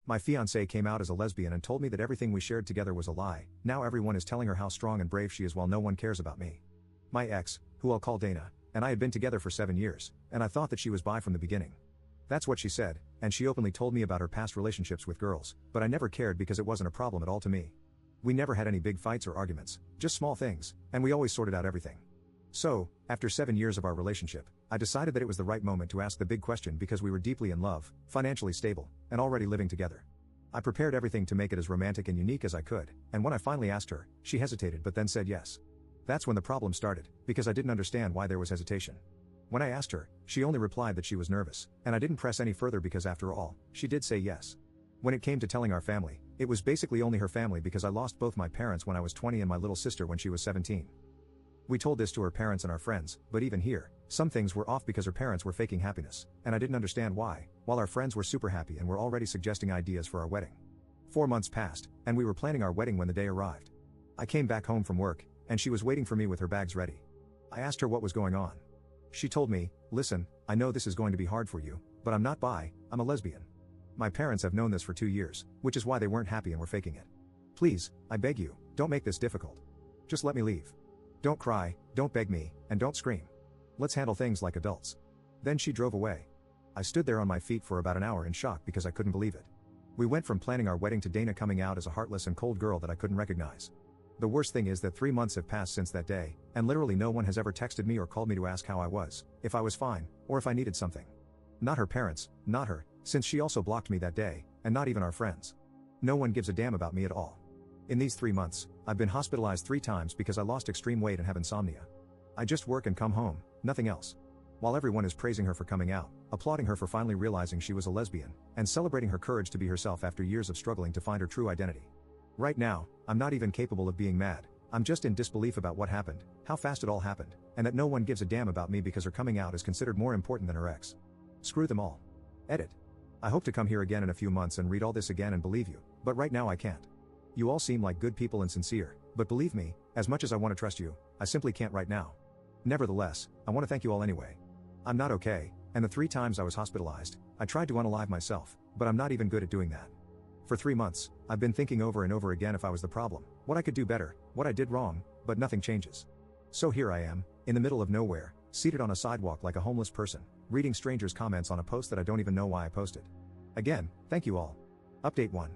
My fiancée came out as a lesbian and told me that everything we shared together was a lie. Now everyone is telling her how strong and brave she is while no one cares about me. My ex, who I'll call Dana, and I had been together for 7 years, and I thought that she was bi from the beginning. That's what she said, and she openly told me about her past relationships with girls, but I never cared because it wasn't a problem at all to me. We never had any big fights or arguments, just small things, and we always sorted out everything. So, after 7 years of our relationship, I decided that it was the right moment to ask the big question because we were deeply in love, financially stable, and already living together. I prepared everything to make it as romantic and unique as I could, and when I finally asked her, she hesitated but then said yes. That's when the problem started, because I didn't understand why there was hesitation. When I asked her, she only replied that she was nervous, and I didn't press any further because after all, she did say yes. When it came to telling our family, it was basically only her family because I lost both my parents when I was 20 and my little sister when she was 17. We told this to her parents and our friends, but even here, some things were off because her parents were faking happiness, and I didn't understand why, while our friends were super happy and were already suggesting ideas for our wedding. 4 months passed, and we were planning our wedding when the day arrived. I came back home from work, and she was waiting for me with her bags ready. I asked her what was going on. She told me, "Listen, I know this is going to be hard for you, but I'm not bi, I'm a lesbian. My parents have known this for 2 years, which is why they weren't happy and were faking it. Please, I beg you, don't make this difficult. Just let me leave. Don't cry, don't beg me, and don't scream. Let's handle things like adults." Then she drove away. I stood there on my feet for about an hour in shock because I couldn't believe it. We went from planning our wedding to Dana coming out as a heartless and cold girl that I couldn't recognize. The worst thing is that 3 months have passed since that day, and literally no one has ever texted me or called me to ask how I was, if I was fine, or if I needed something. Not her parents, not her, since she also blocked me that day, and not even our friends. No one gives a damn about me at all. In these 3 months, I've been hospitalized 3 times because I lost extreme weight and have insomnia. I just work and come home, nothing else. While everyone is praising her for coming out, applauding her for finally realizing she was a lesbian, and celebrating her courage to be herself after years of struggling to find her true identity. Right now, I'm not even capable of being mad. I'm just in disbelief about what happened, how fast it all happened, and that no one gives a damn about me because her coming out is considered more important than her ex. Screw them all. Edit. I hope to come here again in a few months and read all this again and believe you, but right now I can't. You all seem like good people and sincere, but believe me, as much as I want to trust you, I simply can't right now. Nevertheless, I want to thank you all anyway. I'm not okay, and the 3 times I was hospitalized, I tried to unalive myself, but I'm not even good at doing that. For 3 months, I've been thinking over and over again if I was the problem, what I could do better, what I did wrong, but nothing changes. So here I am, in the middle of nowhere, seated on a sidewalk like a homeless person, reading strangers' comments on a post that I don't even know why I posted. Again, thank you all. Update 1.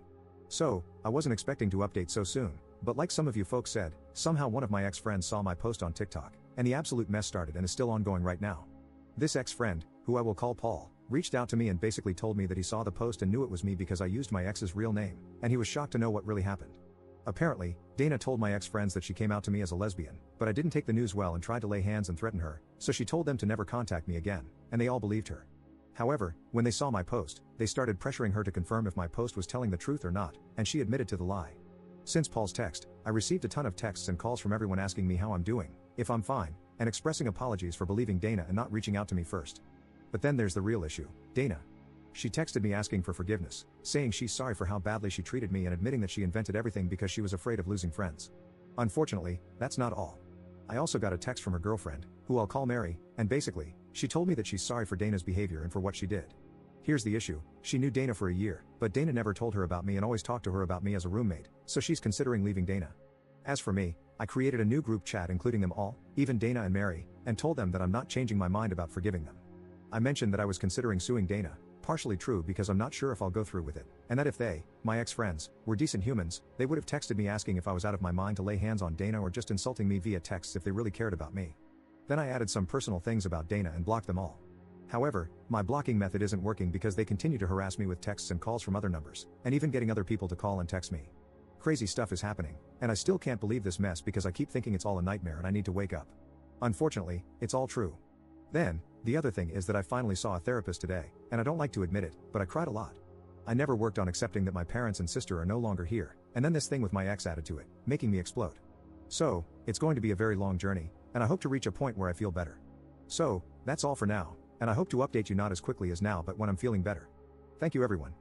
So, I wasn't expecting to update so soon, but like some of you folks said, somehow one of my ex-friends saw my post on TikTok, and the absolute mess started and is still ongoing right now. This ex-friend, who I will call Paul, reached out to me and basically told me that he saw the post and knew it was me because I used my ex's real name, and he was shocked to know what really happened. Apparently, Dana told my ex-friends that she came out to me as a lesbian, but I didn't take the news well and tried to lay hands and threaten her, so she told them to never contact me again, and they all believed her. However, when they saw my post, they started pressuring her to confirm if my post was telling the truth or not, and she admitted to the lie. Since Paul's text, I received a ton of texts and calls from everyone asking me how I'm doing, if I'm fine, and expressing apologies for believing Dana and not reaching out to me first. But then there's the real issue, Dana. She texted me asking for forgiveness, saying she's sorry for how badly she treated me and admitting that she invented everything because she was afraid of losing friends. Unfortunately, that's not all. I also got a text from her girlfriend, who I'll call Mary, and basically, she told me that she's sorry for Dana's behavior and for what she did. Here's the issue, she knew Dana for a year, but Dana never told her about me and always talked to her about me as a roommate, so she's considering leaving Dana. As for me, I created a new group chat including them all, even Dana and Mary, and told them that I'm not changing my mind about forgiving them. I mentioned that I was considering suing Dana, partially true because I'm not sure if I'll go through with it, and that if they, my ex-friends, were decent humans, they would have texted me asking if I was out of my mind to lay hands on Dana or just insulting me via texts if they really cared about me. Then I added some personal things about Dana and blocked them all. However, my blocking method isn't working because they continue to harass me with texts and calls from other numbers, and even getting other people to call and text me. Crazy stuff is happening, and I still can't believe this mess because I keep thinking it's all a nightmare and I need to wake up. Unfortunately, it's all true. Then, the other thing is that I finally saw a therapist today, and I don't like to admit it, but I cried a lot. I never worked on accepting that my parents and sister are no longer here, and then this thing with my ex added to it, making me explode. So, it's going to be a very long journey, and I hope to reach a point where I feel better. So, that's all for now, and I hope to update you not as quickly as now but when I'm feeling better. Thank you everyone.